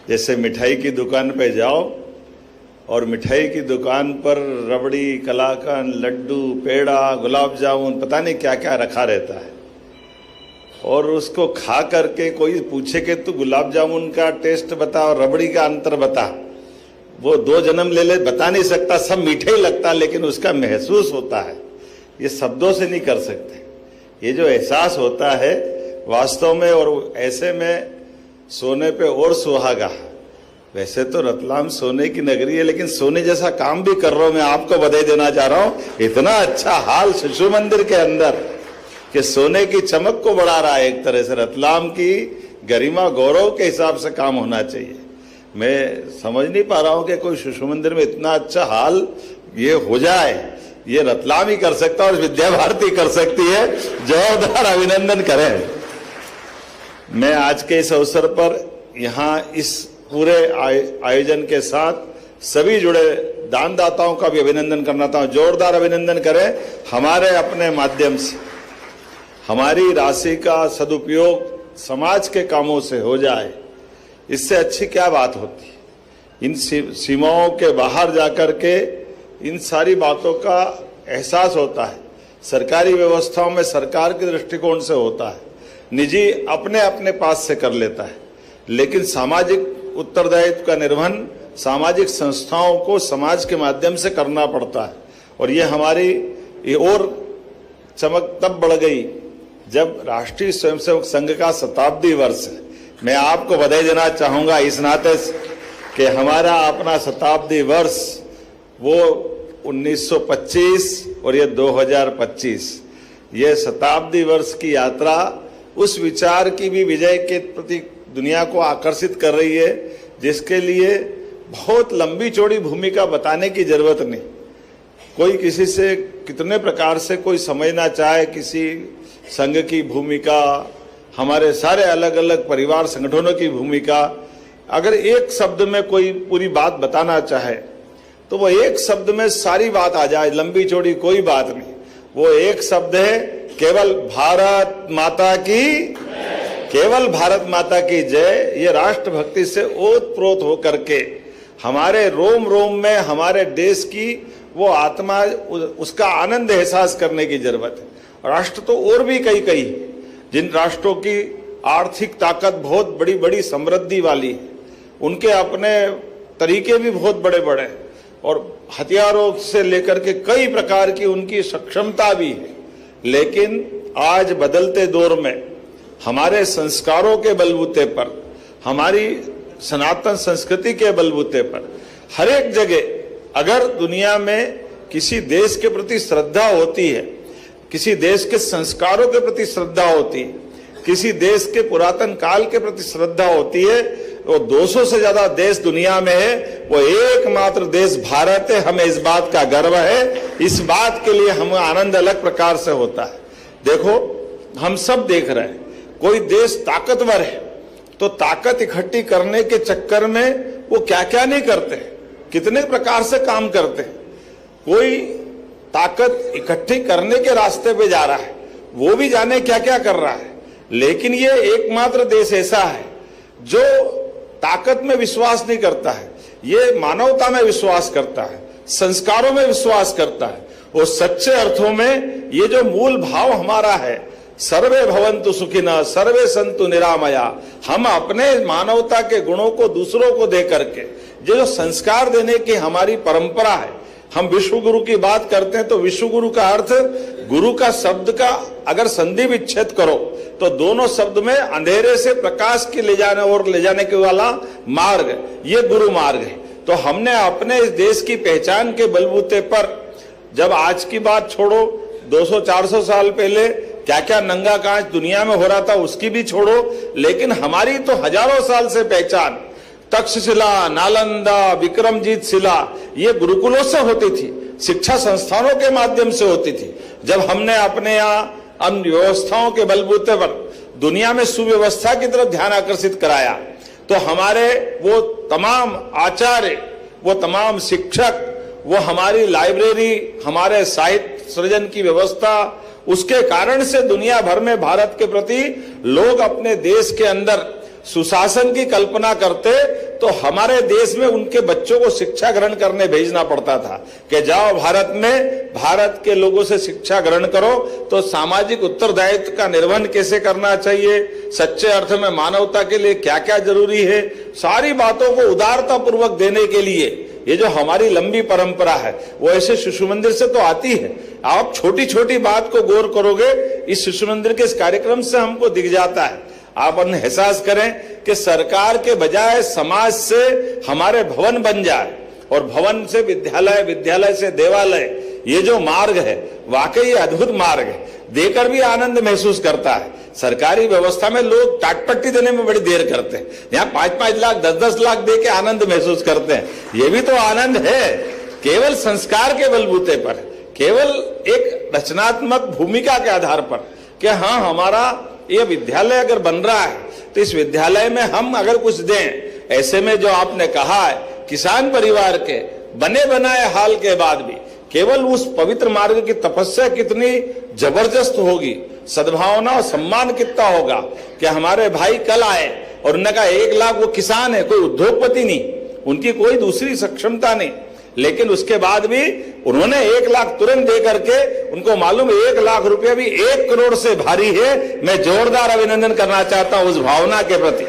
जैसे मिठाई की दुकान पे जाओ और मिठाई की दुकान पर रबड़ी, कलाकंद, लड्डू, पेड़ा, गुलाब जामुन, पता नहीं क्या क्या रखा रहता है, और उसको खा करके कोई पूछे कि तू गुलाब जामुन का टेस्ट बता और रबड़ी का अंतर बता, वो 2 जन्म ले बता नहीं सकता, सब मीठे ही लगता, लेकिन उसका महसूस होता है, ये शब्दों से नहीं कर सकते। ये जो एहसास होता है वास्तव में, और ऐसे में सोने पे और सुहागा। वैसे तो रतलाम सोने की नगरी है, लेकिन सोने जैसा काम भी कर रहा हूं। मैं आपको बधाई देना चाह रहा हूं, इतना अच्छा हाल शिशु मंदिर के अंदर कि सोने की चमक को बढ़ा रहा है। एक तरह से रतलाम की गरिमा गौरव के हिसाब से काम होना चाहिए। मैं समझ नहीं पा रहा हूं कि कोई शिशु मंदिर में इतना अच्छा हाल ये हो जाए, ये रतलाम ही कर सकता है और विद्या भारती कर सकती है। जोरदार अभिनंदन करें। मैं आज के इस अवसर पर यहाँ इस पूरे आयोजन के साथ सभी जुड़े दानदाताओं का भी अभिनंदन करना था। जोरदार अभिनंदन करें। हमारे अपने माध्यम से हमारी राशि का सदुपयोग समाज के कामों से हो जाए, इससे अच्छी क्या बात होती है। इन सीमाओं के बाहर जाकर के इन सारी बातों का एहसास होता है। सरकारी व्यवस्थाओं में सरकार के दृष्टिकोण से होता है, निजी अपने अपने पास से कर लेता है, लेकिन सामाजिक उत्तरदायित्व का निर्वहन सामाजिक संस्थाओं को समाज के माध्यम से करना पड़ता है। और ये हमारी ये और चमक तब बढ़ गई जब राष्ट्रीय स्वयंसेवक संघ का शताब्दी वर्ष है। मैं आपको बधाई देना चाहूंगा इस नाते कि हमारा अपना शताब्दी वर्ष वो 1925 और ये 2025, ये शताब्दी वर्ष की यात्रा उस विचार की भी विजय के प्रति दुनिया को आकर्षित कर रही है, जिसके लिए बहुत लंबी चौड़ी भूमिका बताने की जरूरत नहीं। कोई किसी से कितने प्रकार से कोई समझना चाहे किसी संघ की भूमिका, हमारे सारे अलग अलग परिवार संगठनों की भूमिका, अगर एक शब्द में कोई पूरी बात बताना चाहे तो वो एक शब्द में सारी बात आ जाए, लंबी चौड़ी कोई बात नहीं। वो एक शब्द है, केवल भारत माता की, केवल भारत माता की जय। ये राष्ट्रभक्ति से ओतप्रोत होकर के हमारे रोम रोम में हमारे देश की वो आत्मा, उसका आनंद एहसास करने की जरूरत है। राष्ट्र तो और भी कई जिन राष्ट्रों की आर्थिक ताकत बहुत बड़ी बड़ी समृद्धि वाली है, उनके अपने तरीके भी बहुत बड़े बड़े और हथियारों से लेकर के कई प्रकार की उनकी सक्षमता भी है। लेकिन आज बदलते दौर में हमारे संस्कारों के बलबूते पर, हमारी सनातन संस्कृति के बलबूते पर हर एक जगह अगर दुनिया में किसी देश के प्रति श्रद्धा होती है, किसी देश के संस्कारों के प्रति श्रद्धा होती है, किसी देश के पुरातन काल के प्रति श्रद्धा होती है, वो 200 से ज्यादा देश दुनिया में है, वो एकमात्र देश भारत है। हमें इस बात का गर्व है। इस बात के लिए हमें आनंद अलग प्रकार से होता है। देखो, हम सब देख रहे हैं, कोई देश ताकतवर है तो ताकत इकट्ठी करने के चक्कर में वो क्या क्या नहीं करते, कितने प्रकार से काम करते हैं। कोई ताकत इकट्ठी करने के रास्ते पे जा रहा है, वो भी जाने क्या क्या कर रहा है। लेकिन ये एकमात्र देश ऐसा है जो ताकत में विश्वास नहीं करता है, ये मानवता में विश्वास करता है, संस्कारों में विश्वास करता है। और सच्चे अर्थों में ये जो मूल भाव हमारा है, सर्वे भवन्तु सुखिनः सर्वे सन्तु निरामया, हम अपने मानवता के गुणों को दूसरों को दे करके जो संस्कार देने की हमारी परंपरा है। हम विश्व गुरु की बात करते हैं तो विश्व गुरु का अर्थ, गुरु का शब्द का अगर संधि विच्छेद करो तो दोनों शब्द में अंधेरे से प्रकाश की ले जाने के वाला मार्ग, ये गुरु मार्ग है। तो हमने अपने इस देश की पहचान के बलबूते पर, जब आज की बात छोड़ो, 200-400 साल पहले क्या क्या नंगा कांच दुनिया में हो रहा था उसकी भी छोड़ो, लेकिन हमारी तो हजारों साल से पहचान, तक्षशिला, नालंदा, विक्रमजीत शिला, ये गुरुकुलों से होती थी, शिक्षा संस्थानों के माध्यम से होती थी। जब हमने अपने यहाँ अन्य व्यवस्थाओं के बलबूते पर दुनिया में सुव्यवस्था की तरफ ध्यान आकर्षित कराया, तो हमारे वो तमाम आचार्य, वो तमाम शिक्षक, वो हमारी लाइब्रेरी, हमारे साहित्य सृजन की व्यवस्था, उसके कारण से दुनिया भर में भारत के प्रति लोग अपने देश के अंदर सुशासन की कल्पना करते तो हमारे देश में उनके बच्चों को शिक्षा ग्रहण करने भेजना पड़ता था कि जाओ भारत में, भारत के लोगों से शिक्षा ग्रहण करो, तो सामाजिक उत्तरदायित्व का निर्वहन कैसे करना चाहिए, सच्चे अर्थ में मानवता के लिए क्या क्या जरूरी है, सारी बातों को उदारता पूर्वक देने के लिए ये जो हमारी लंबी परंपरा है वो ऐसे शिशु मंदिर से तो आती है। आप छोटी छोटी बात को गौर करोगे, इस शिशु मंदिर के इस कार्यक्रम से हमको दिख जाता है। आप एहसास करें कि सरकार के बजाय समाज से हमारे भवन बन जाए और भवन से विद्यालय, विद्यालय से देवालय, ये जो मार्ग है वाकई अद्भुत मार्ग है, देकर भी आनंद महसूस करता है। सरकारी व्यवस्था में लोग टाटपट्टी देने में बड़ी देर करते हैं, यहाँ 5-5 लाख 10-10 लाख दे के आनंद महसूस करते हैं। ये भी तो आनंद है केवल संस्कार के बलबूते पर, केवल एक रचनात्मक भूमिका के आधार पर कि हाँ हमारा ये विद्यालय अगर बन रहा है तो इस विद्यालय में हम अगर कुछ दें। ऐसे में जो आपने कहा है किसान परिवार के बने बनाए हाल के बाद भी केवल उस पवित्र मार्ग की तपस्या कितनी जबरदस्त होगी, सद्भावना और सम्मान कितना होगा कि हमारे भाई कल आए और उन्होंने कहा 1 लाख, वो किसान है, कोई उद्योगपति नहीं, उनकी कोई दूसरी सक्षमता नहीं, लेकिन उसके बाद भी उन्होंने 1 लाख तुरंत दे करके, उनको मालूम 1 लाख रुपया भी 1 करोड़ से भारी है। मैं जोरदार अभिनंदन करना चाहता हूं उस भावना के प्रति।